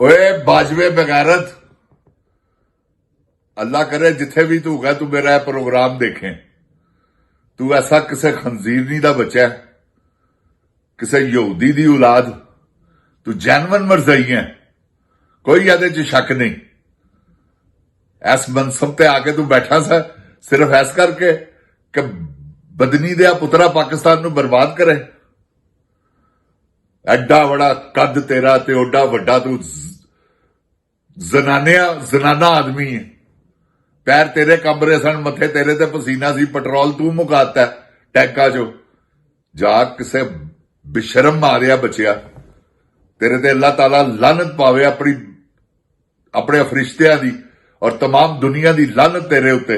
ओए बाजवे बगैरत, अल्लाह करे जिथे भी तू गया तू मेरा प्रोग्राम देखे। तू ऐसा किसे खंजीरनी दा बच्चा है, किसे यहूदी दी औलाद, तू जैनवन मरजई है, कोई एदे च शक नहीं। इस मनसब ते आके तू बैठा सा सिर्फ ऐस करके कि बदनी दिया पुत्रा पाकिस्तान नू बर्बाद करे। एडा बड़ा कद तेरा ते ओडा वड्डा तू जनाना आदमी है। पैर तेरे कमरे सन, मथे तेरे ते पसीना सी, पेट्रोल तू मुकाता टैंका चो। जा किसे बेशरम मारिया बचिया, तेरे ते अल्लाह ताला लानत पावे अपने फरिश्तियां दी और तमाम दुनिया दी लानत तेरे उत्ते।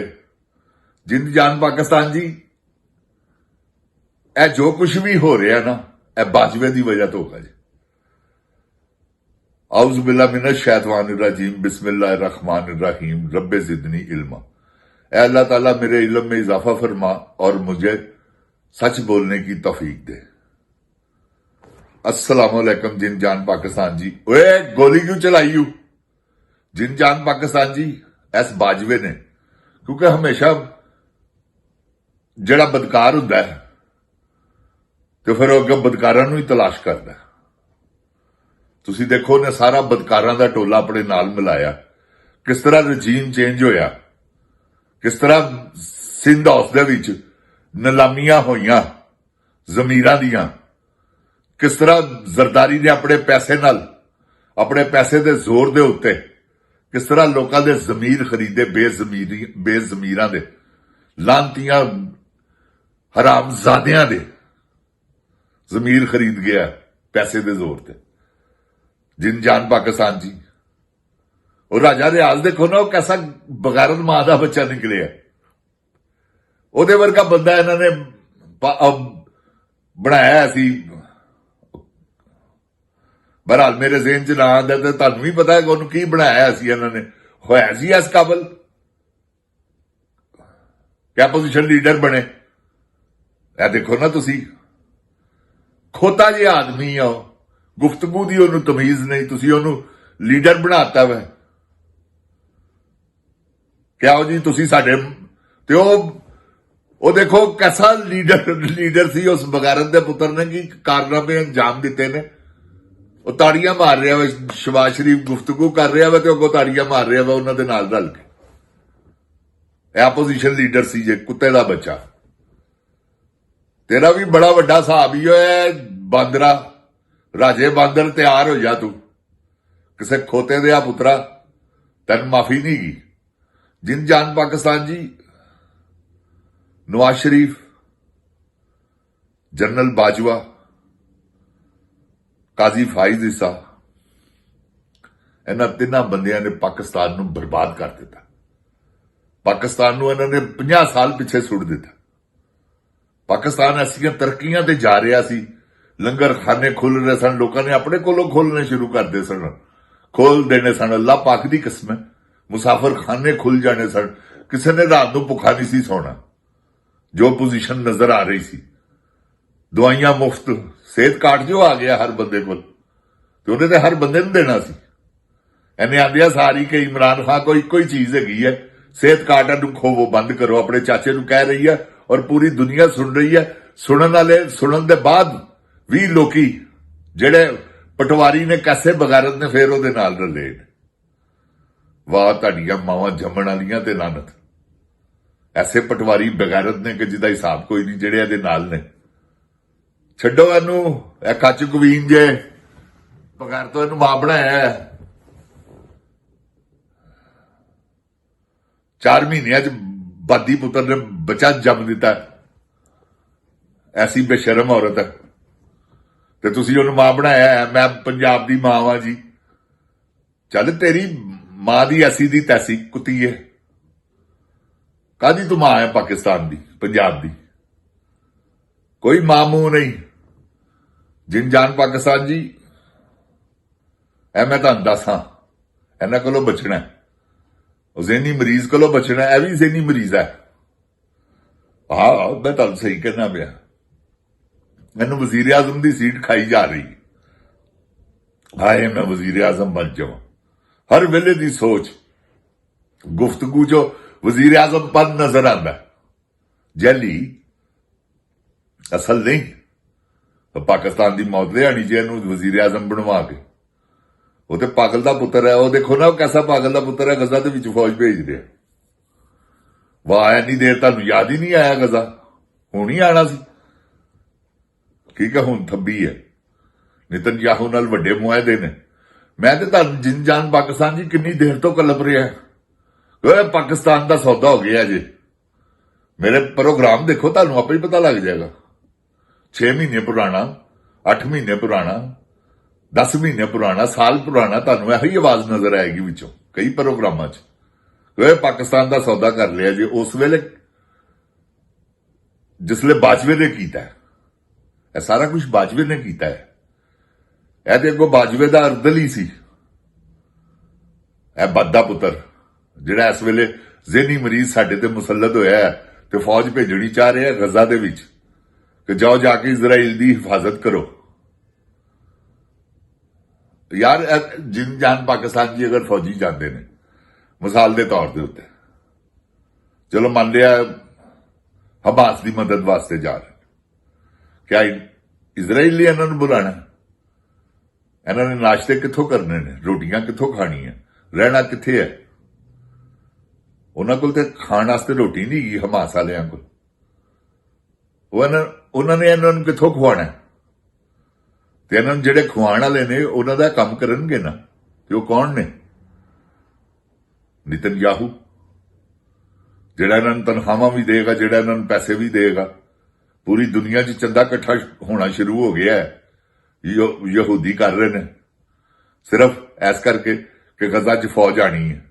जिंद जान पाकिस्तान जी, ए जो कुछ भी हो रहा ना, ए बाजवे दी वजह तो होगा जी। औज़ु बिल्लाहि मिनश शैतानिर रजीम, बिस्मिल्लाहिर रहमानिर रहीम, रब्बे ज़िदनी इल्मा। ए अल्लाह ताला मेरे इल्म में इजाफा फरमा और मुझे सच बोलने की तौफीक दे। अस्सलाम वालेकुम जिन जान पाकिस्तान जी। ओए गोली क्यों चलाई यू जिन जान पाकिस्तान जी? इस बाजवे ने, क्योंकि हमेशा जड़ा बदकार हुंदा है तो फिर अगे बदकारां नूं ही तलाश करदा है। तुसी देखो ने सारा बदकारां दा टोला अपने नाल मिलाया। किस तरह रजीम चेंज होया, किस तरह सिंध हाउस दे विच नीलामियां होईयां जमीरां दियां, किस तरह जरदारी ने अपने पैसे नाल, अपने पैसे दे जोर दे उत्ते किस तरह लोकां दे जमीर खरीदे, बेजमीरां दे, लानतियां हरामजादियां दे जमीर खरीद गया पैसे दे जोर ते। जिन जान पाकिस्तान जी, और राजा रियाज देखो ना, कैसा बगैरत मां दा बच्चा निकलिया। ओदे वर्गा बंदा इन्होंने बनाया सी। बहरहाल मेरे ज़हन च ना आंदा ते तुहानू भी पता है कि उन्होंने की बनाया सी। इन्होंने होया सी इस काबल क्या पोजीशन लीडर बने। ए देखो ना तुसी, खोता जिहा आदमी है, गुफ्तगू दी ओनू तमीज नहीं, तुसी ओनू लीडर बनाता वै। क्या हो जी तुसी साडे ते ओ देखो कैसा लीडर सी उस बगैरत दे पुत्र ने, की कारनामे अंजाम दिते ने। वो ताड़ियां मार रहा वा, शहबाज शरीफ गुफ्तगू कर रहा वा ते अगों ताड़ियां मार रहा वा उन्हां दे नाल रल के। एपोजिशन लीडर सी जे कुत्ते दा बच्चा। तेरा भी बड़ा वड्डा हिसाब ही है बांदरा, राजे बांदर तैयार हो जा तू। किसे खोते दिया पुत्रा, तेन माफी नहीं की। जिन जान पाकिस्तान जी, नवाज शरीफ, जनरल बाजवा, काजी फाइज ईसा, इन्हां तिन्हां बंदियां ने पाकिस्तान नूं बर्बाद कर दिता। पाकिस्तान नूं इन्हां ने 50 साल पिछे सुट दिता। पाकिस्तान ऐसियां तरक्कियां ते जा रहा सी, लंगर खाने खुल रहे सन, लोगों ने अपने कोलों खोलने शुरू कर दे सन, खोल देने सन। अल्लाह पाक दी कसम है, मुसाफिर खाने खुल जाने सन, किसी ने रात नूं भुखा नहीं सी सोना। जो पोजीशन नजर आ रही सी, दवाइयां मुफ्त, सेहत कार्ड जो आ गया हर बंदे को, तो उन्हें तो हर बंदे नूं देना सी। इन्हें आंदिया सारी कि इमरान खान को इको ही चीज हैगी है, सेहत कार्ड नूं खोवो, बंद करो। अपने चाचे नूं कह रही है और पूरी दुनिया सुन रही है। सुनन वाले सुनन दे बाद भी लोकी जेड़े पटवारी ने कैसे बगैरत ने फिर ओदे नाल रले। वाह तुहाडियां मावां जम्मण वालियां ते लानत। ऐसे पटवारी बगैरत ने कि जिदा हिसाब कोई नहीं, जेड़े इहदे नाल ने। छड्डो इनू, ए कच कवीन जे बगैर तो इनू मां बनाया है। 4 महीनों च बादी पुत्र ने बच्चा जम दिता। ऐसी बेशरम औरत है ते तुसी उन्हें मां बनाया है। मैं पंजाब दी मां वां जी। चल तेरी मां दी ऐसी दी तैसी कुत्ती है, कादी तू मां है पाकिस्तान दी, पंजाब दी? कोई मां मुंह नहीं। जिन जान पाकिस्तान जी, मैं तुहानू दसां, इन्हां कोलों बचना है। ज़हनी मरीज कोलों बचना है। भी ज़हनी मरीज है। हाँ मैं तुहानू सही कहना पिया। मैनू वजीर आजम की सीट खाई जा रही। ਹਾਏ ਮੈਂ ਵਜ਼ੀਰ ਆਜ਼ਮ ਬਣ ਜਾਵਾਂ। ਹਰ ਵੇਲੇ ਦੀ ਸੋਚ ਗੁਫ਼ਤਗੂ ਜੋ ਵਜ਼ੀਰ ਆਜ਼ਮ ਪਦ ਨਜ਼ਰ ਆਉਂਦਾ, ਜੈਲੀ ਅਸਲ ਨਹੀਂ। ਪਾਕਿਸਤਾਨ ਦੀ ਮੌਤ ਲਿਆਣੀ ਜੇ ਇਹਨੂੰ ਵਜ਼ੀਰ ਆਜ਼ਮ ਬਣਵਾ ਕੇ। ਉਹ ਤੇ ਪਾਗਲ ਦਾ ਪੁੱਤਰ ਹੈ। ਉਹ ਦੇਖੋ ਨਾ, ਉਹ ਕੈਸਾ ਪਾਗਲ ਦਾ ਪੁੱਤਰ ਹੈ, ਗਜ਼ਾ ਦੇ ਵਿੱਚ ਫੌਜ ਭੇਜ ਰਿਹਾ। ਵਾਹ, ਇੰਨੀ ਦੇਰ ਤੁਹਾਨੂੰ ਯਾਦ ਹੀ ਨਹੀਂ ਆਇਆ ਗਜ਼ਾ? ਹੁਣ ਹੀ ਆਣਾ ਸੀ। ਠੀਕ ਹੈ, ਹੁਣ ਥੱਬੀ ਹੈ। ਨਿਤਨਯਾਹੂ ਨਾਲ ਵੱਡੇ ਮੁਆਹਦੇ ਨੇ। ਮੈਂ ਤੇ ਤੁਹਾਨੂੰ ਜਿੰਨ ਜਾਨ ਪਾਕਿਸਤਾਨ ਜੀ ਕਿੰਨੀ ਦੇਰ ਤੋਂ ਕਲਪ ਰਿਹਾ। ਓਏ ਪਾਕਿਸਤਾਨ ਦਾ ਸੌਦਾ ਹੋ ਗਿਆ ਜੇ। ਮੇਰੇ ਪ੍ਰੋਗਰਾਮ ਦੇਖੋ, ਤੁਹਾਨੂੰ ਆਪੇ ਹੀ ਪਤਾ ਲੱਗ ਜਾਏਗਾ। 6 ਮਹੀਨੇ ਪੁਰਾਣਾ, 8 ਮਹੀਨੇ ਪੁਰਾਣਾ, 10 ਮਹੀਨੇ ਪੁਰਾਣਾ, ਸਾਲ ਪੁਰਾਣਾ, ਤੁਹਾਨੂੰ ਇਹੀ ਆਵਾਜ਼ ਨਜ਼ਰ ਆਏਗੀ ਵਿੱਚੋਂ ਕਈ ਪ੍ਰੋਗਰਾਮਾਂ 'ਚ। ਓਏ ਪਾਕਿਸਤਾਨ ਦਾ ਸੌਦਾ ਕਰ ਲਿਆ ਜੇ। ਉਸ ਵੇਲੇ ਜਿਸਲੇ ਬਾਜਵੇ ਨੇ ਕੀਤਾ, ਇਹ ਸਾਰਾ ਕੁਝ ਬਾਜਵੇ ਨੇ ਕੀਤਾ ਹੈ। ਇਹ ਤੇ ਅੱਗੋਂ ਬਾਜਵੇ ਦਾ ਅਰਦਲ ਹੀ ਸੀ। ਇਹ ਬੱਦਾ ਪੁੱਤਰ ਜਿਹੜਾ ਇਸ ਵੇਲੇ ਜ਼ਿਹਨੀ ਮਰੀਜ਼ ਸਾਡੇ ਤੇ ਮੁਸੱਲਤ ਹੋਇਆ ਹੈ ਤੇ ਫੌਜ ਭੇਜਣੀ ਚਾਹ ਰਿਹਾ ਗਜ਼ਾ ਦੇ ਵਿੱਚ ਕਿ ਜਾਓ ਜਾ ਕੇ ਇਜ਼ਰਾਈਲ ਦੀ ਹਿਫਾਜ਼ਤ ਕਰੋ। ਯਾਰ ਜਿੰਨ ਜਾਨ ਪਾਕਿਸਤਾਨ ਜੀ ਅਗਰ ਫੌਜੀ ਜਾਂਦੇ ਨੇ ਮਿਸਾਲ ਦੇ ਤੌਰ ਦੇ ਉੱਤੇ, ਚਲੋ ਮੰਨ ਲਿਆ ਹਮਾਸ ਦੀ ਮਦਦ ਵਾਸਤੇ ਜਾ ਰਹੇ, ਕਿਆ ਇਜ਼ਰਾਈਲ ਲਈ ਇਹਨਾਂ ਨੂੰ ਬੁਲਾਣਾ? ਇਹਨਾਂ ਨੇ ਨਾਸ਼ਤੇ ਕਿੱਥੋਂ ਕਰਨੇ ਨੇ? ਰੋਟੀਆਂ ਕਿੱਥੋਂ ਖਾਣੀਆਂ? ਰਹਿਣਾ ਕਿੱਥੇ ਹੈ? ਉਹਨਾਂ ਕੋਲ ਤੇ ਖਾਣ ਵਾਸਤੇ ਰੋਟੀ ਨਹੀਂ ਗਈ ਹਮਾਸ ਵਾਲਿਆਂ ਕੋਲ। ਉਹਨਾਂ ਨੇ ਇਹਨਾਂ ਨੂੰ ਕਿੱਥੋਂ ਖਵਾਉਣਾ? ਤੇ ਇਹਨਾਂ ਨੂੰ ਜਿਹੜੇ ਖਵਾਉਣ ਵਾਲੇ ਨੇ ਉਹਨਾਂ ਦਾ ਕੰਮ ਕਰਨਗੇ ਨਾ। ਤੇ ਉਹ ਕੌਣ ਨੇ? ਨਿਤਨਯਾਹੂ, ਜਿਹੜਾ ਇਹਨਾਂ ਨੂੰ ਤਨਖਾਹਾਂ ਵੀ ਦੇਗਾ, ਜਿਹੜਾ ਇਹਨਾਂ ਨੂੰ ਪੈਸੇ ਵੀ ਦੇਗਾ। ਪੂਰੀ ਦੁਨੀਆ 'ਚ ਚੰਦਾ ਇਕੱਠਾ ਹੋਣਾ ਸ਼ੁਰੂ ਹੋ ਗਿਆ ਹੈ। ਯਹੂਦੀ ਕਰ ਰਹੇ ਨੇ ਸਿਰਫ ਐਸ ਕਰਕੇ ਕਿ ਗਜ਼ਾ 'ਚ ਫੌਜ ਆਣੀ ਹੈ।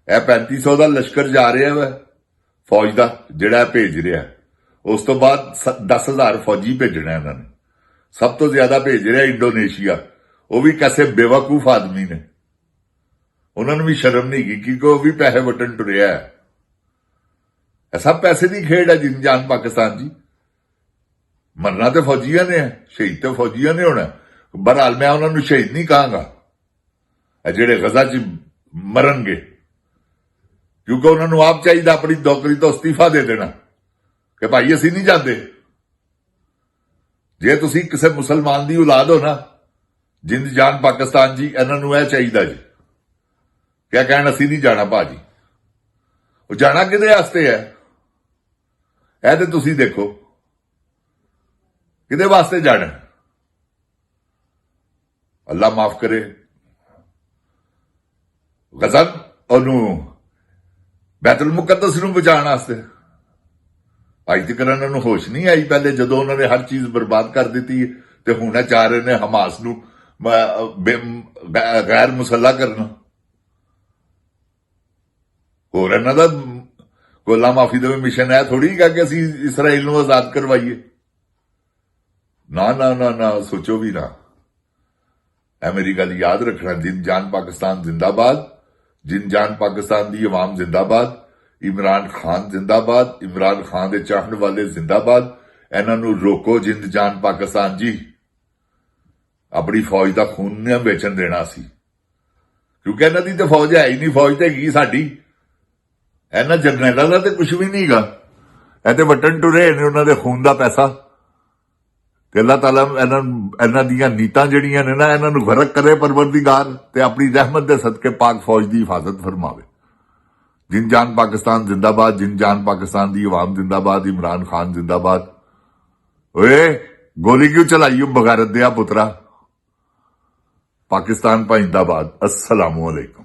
ਇਹ 3500 ਦਾ ਲਸ਼ਕਰ ਜਾ ਰਿਹਾ ਵਾ ਫੌਜ ਦਾ, ਜਿਹੜਾ ਭੇਜ ਰਿਹਾ। ਉਸ ਤੋਂ ਬਾਅਦ 10,000 ਫੌਜੀ ਭੇਜਣਾ ਇਹਨਾਂ ਨੇ। ਸਭ ਤੋਂ ਜ਼ਿਆਦਾ ਭੇਜ ਰਿਹਾ ਇੰਡੋਨੇਸ਼ੀਆ। ਉਹ ਵੀ ਕੈਸੇ ਬੇਵਕੂਫ ਆਦਮੀ ਨੇ, ਉਹਨਾਂ ਨੂੰ ਵੀ ਸ਼ਰਮ ਨਹੀਂ ਗਈ ਕਿਉਂਕਿ ਉਹ ਵੀ ਪੈਸੇ ਵਟਣ ਟੁਰਿਆ ਹੈ। ਇਹ ਸਭ ਪੈਸੇ ਦੀ ਖੇਡ ਹੈ ਜਿੰਨ ਜਾਨ ਪਾਕਿਸਤਾਨ ਜੀ। ਮਰਨਾ ਤੇ ਫੌਜੀਆਂ ਨੇ ਹੈ, ਸ਼ਹੀਦ ਤੇ ਫੌਜੀਆਂ ਨੇ ਹੋਣਾ। ਬਹਰਹਾਲ ਮੈਂ ਉਹਨਾਂ ਨੂੰ ਸ਼ਹੀਦ ਨਹੀਂ ਕਹਾਂਗਾ ਜਿਹੜੇ ਗਜ਼ਾ 'ਚ ਮਰਨਗੇ, ਕਿਉਂਕਿ ਉਹਨਾਂ ਨੂੰ ਆਪ ਚਾਹੀਦਾ ਆਪਣੀ ਨੌਕਰੀ ਤੋਂ ਅਸਤੀਫਾ ਦੇ ਦੇਣਾ ਕਿ ਭਾਈ ਅਸੀਂ ਨਹੀਂ ਜਾਂਦੇ। ਜੇ ਤੁਸੀਂ ਕਿਸੇ ਮੁਸਲਮਾਨ ਦੀ ਔਲਾਦ ਹੋ ਨਾ, ਜਿੰਦ ਜਾਨ ਪਾਕਿਸਤਾਨ ਜੀ, ਇਹਨਾਂ ਨੂੰ ਇਹ ਚਾਹੀਦਾ ਜੀ ਕਿਆ ਕਹਿਣ ਅਸੀਂ ਨਹੀਂ ਜਾਣਾ ਭਾਜੀ। ਉਹ ਜਾਣਾ ਕਿਹਦੇ ਵਾਸਤੇ ਹੈ? ਇਹ ਤੇ ਤੁਸੀਂ ਦੇਖੋ ਕਿਹਦੇ ਵਾਸਤੇ ਜਾਣਾ। ਅੱਲਾ ਮਾਫ ਕਰੇ, ਗਜ਼ਾ ਉਹਨੂੰ ਬੈਤੁਲ ਮੁਕੱਦਸ ਨੂੰ ਬਚਾਉਣ ਵਾਸਤੇ। ਅੱਜ ਤੱਕ ਇਹਨਾਂ ਨੂੰ ਹੋਸ਼ ਨਹੀਂ ਆਈ ਪਹਿਲੇ ਜਦੋਂ ਉਹਨਾਂ ਨੇ ਹਰ ਚੀਜ਼ ਬਰਬਾਦ ਕਰ ਦਿੱਤੀ ਤੇ ਹੁਣ ਚਾਹ ਰਹੇ ਨੇ ਹਮਾਸ ਨੂੰ ਗੈਰ ਮੁਸੱਲਾ ਕਰਨਾ। ਹੋਰ ਇਹਨਾਂ ਦਾ ਗੋਲਾ ਮਾਫੀ ਦਾ ਮਿਸ਼ਨ ਹੈ ਥੋੜੀ ਕਿ ਅਸੀਂ ਇਸਰਾਈਲ ਨੂੰ ਆਜ਼ਾਦ ਕਰਵਾਈਏ। ਨਾ ਨਾ ਨਾ ਨਾ, ਸੋਚੋ ਵੀ ਨਾ। ਇਹ ਮੇਰੀ ਗੱਲ ਯਾਦ ਰੱਖਣਾ, ਜਿੰਨ ਜਾਨ ਪਾਕਿਸਤਾਨ ਜ਼ਿੰਦਾਬਾਦ, ਜਿੰਨ ਜਾਨ ਪਾਕਿਸਤਾਨ ਦੀ ਆਵਾਮ ਜ਼ਿੰਦਾਬਾਦ, ਇਮਰਾਨ ਖਾਨ ਜ਼ਿੰਦਾਬਾਦ, ਇਮਰਾਨ ਖਾਨ ਦੇ ਚਾਹਣ ਵਾਲੇ ਜ਼ਿੰਦਾਬਾਦ। ਇਹਨਾਂ ਨੂੰ ਰੋਕੋ ਜਿੰਦ ਜਾਨ ਪਾਕਿਸਤਾਨ ਜੀ। ਆਪਣੀ ਫੌਜ ਦਾ ਖੂਨ ਨਹੀਂ ਵੇਚਣ ਦੇਣਾ ਸੀ, ਕਿਉਂਕਿ ਇਹਨਾਂ ਦੀ ਤੇ ਫੌਜ ਹੈ ਹੀ ਨਹੀਂ। ਫੌਜ ਤੇ ਹੈਗੀ ਸਾਡੀ। ਇਹਨਾਂ ਜਰਨੈਲਾਂ ਦਾ ਤੇ ਕੁਝ ਵੀ ਨਹੀਂ ਹੈਗਾ। ਇਹ ਤੇ ਵਟਣ ਟੁਰੇ ਨੇ ਉਹਨਾਂ ਦੇ ਖੂਨ ਦਾ ਪੈਸਾ। ਤੇ ਅੱਲਾਹ ਤਾਲਾ ਇਹਨਾਂ ਦੀਆਂ ਨੀਤਾਂ ਜਿਹੜੀਆਂ ਨੇ ਨਾ, ਇਹਨਾਂ ਨੂੰ ਗਰਕ ਕਰੇ ਪਰਵਰਦੀਗਾਰ, ਤੇ ਆਪਣੀ ਰਹਿਮਤ ਦੇ ਸਦਕੇ ਪਾਕ ਫੌਜ ਦੀ ਹਿਫਾਜ਼ਤ ਫਰਮਾਵੇ। ਜਿੰਨ ਜਾਨ ਪਾਕਿਸਤਾਨ ਜ਼ਿੰਦਾਬਾਦ, ਜਿੰਨ ਜਾਨ ਪਾਕਿਸਤਾਨ ਦੀ ਆਵਾਮ ਜ਼ਿੰਦਾਬਾਦ, ਇਮਰਾਨ ਖਾਨ ਜ਼ਿੰਦਾਬਾਦ। ਓਏ ਗੋਲੀ ਕਿਉਂ ਚਲਾਈ ਬਗੈਰਤ ਦਿਆ ਪੁੱਤਰਾ? ਪਾਕਿਸਤਾਨ ਜਿੰਦਾਬਾਦ। अस्सलामु अलैकुम।